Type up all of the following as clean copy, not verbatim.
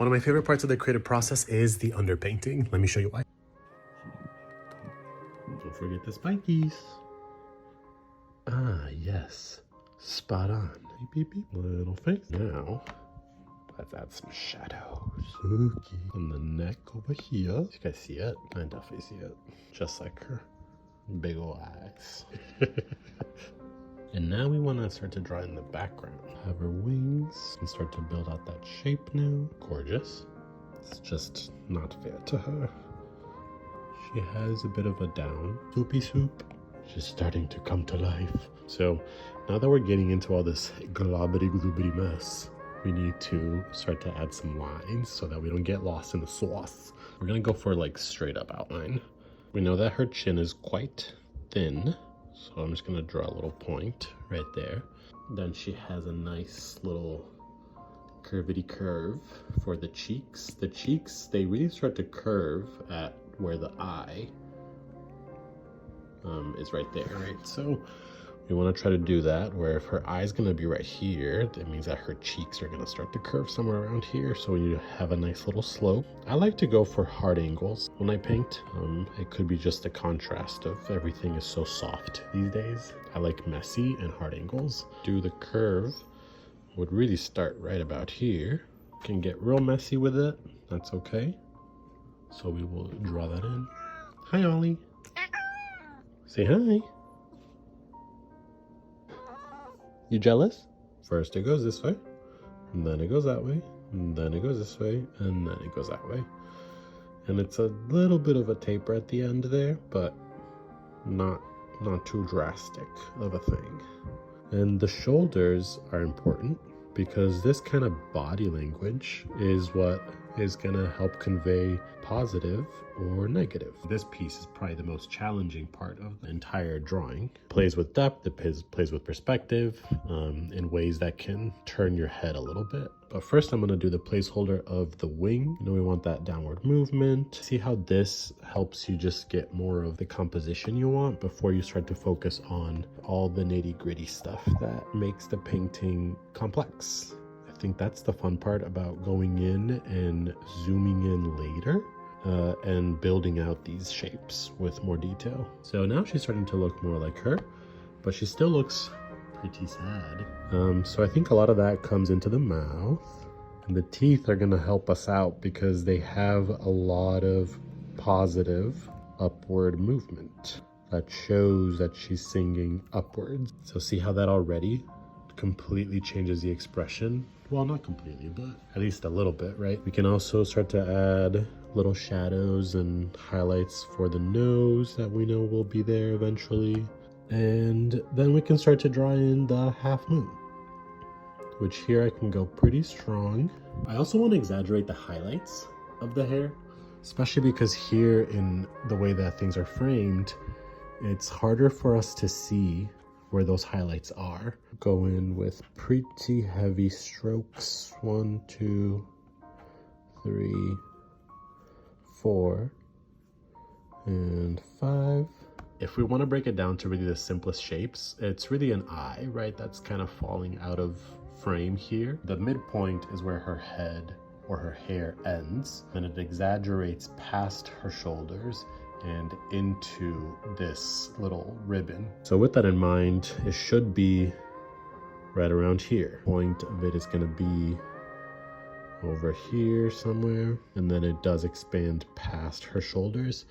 One of my favorite parts of the creative process is the underpainting. Let me show you why. Don't forget the spikies. Ah, yes. Spot on. Beep, beep, beep. Little face. Now, let's add some shadows. Okay. On the neck over here. You guys see it? I definitely see it. Just like her big ol' eyes. And now we want to start to draw in the background. Have her wings and start to build out that shape now. Gorgeous. It's just not fair to her. She has a bit of a down. Soupy soup. She's starting to come to life. So now that we're getting into all this globbity-gloobity mess, we need to start to add some lines so that we don't get lost in the sauce. We're gonna go for like straight up outline. We know that her chin is quite thin, so I'm just gonna draw a little point right there. Then she has a nice little curvity curve for the cheeks. The cheeks, they really start to curve at where the eye is right there, right? So we want to try to do that where if her eye's going to be right here, that means that her cheeks are going to start to curve somewhere around here. So we need to have a nice little slope. I like to go for hard angles when I paint. It could be just a contrast of everything is so soft these days. I like messy and hard angles. Do the curve would really start right about here. Can get real messy with it. That's okay. So we will draw that in. Hi, Ollie. Say hi. You jealous? First it goes this way, and then it goes that way, and then it goes this way, and then it goes that way. And it's a little bit of a taper at the end there, but not too drastic of a thing. And the shoulders are important because this kind of body language is what is gonna help convey positive or negative. This piece is probably the most challenging part of the entire drawing. Plays with depth, it plays with perspective in ways that can turn your head a little bit. But first I'm gonna do the placeholder of the wing. You know, we want that downward movement. See how this helps you just get more of the composition you want before you start to focus on all the nitty-gritty stuff that makes the painting complex. I think that's the fun part about going in and zooming in later and building out these shapes with more detail. So now she's starting to look more like her, but she still looks pretty sad. So I think a lot of that comes into the mouth, and the teeth are gonna help us out because they have a lot of positive upward movement that shows that she's singing upwards. So see how that already completely changes the expression. Well, not completely, but at least a little bit, right? We can also start to add little shadows and highlights for the nose that we know will be there eventually. And then we can start to draw in the half moon, which here I can go pretty strong. I also want to exaggerate the highlights of the hair, especially because here in the way that things are framed, it's harder for us to see where those highlights are. Go in with pretty heavy strokes. 1, 2, 3, 4, and 5. If we want to break it down to really the simplest shapes, it's really an eye, right? That's kind of falling out of frame here. The midpoint is where her head or her hair ends, and it exaggerates past her shoulders and into this little ribbon. So with that in mind, it should be right around here. Point of it is going to be over here somewhere, and then it does expand past her shoulders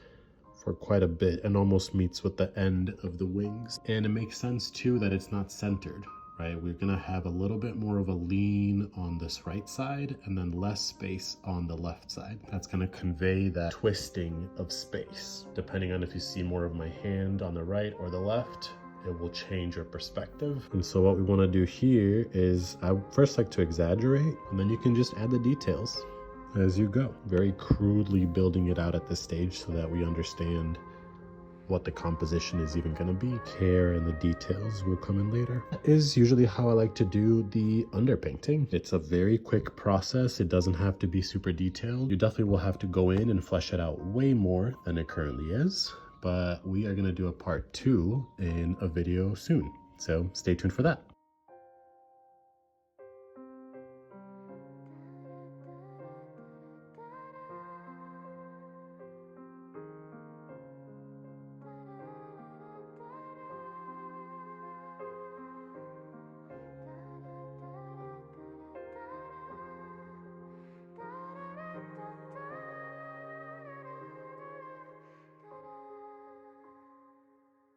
for quite a bit and almost meets with the end of the wings. And it makes sense too that it's not centered, right? We're gonna have a little bit more of a lean on this right side and then less space on the left side. That's gonna convey that twisting of space. Depending on if you see more of my hand on the right or the left, it will change your perspective. And so what we wanna do here is I first like to exaggerate, and then you can just add the details as you go. Very crudely building it out at this stage so that we understand what the composition is even going to be. Care and the details will come in later. That is usually how I like to do the underpainting. It's a very quick process. It doesn't have to be super detailed. You definitely will have to go in and flesh it out way more than it currently is, but we are going to do a part 2 in a video soon. So stay tuned for that.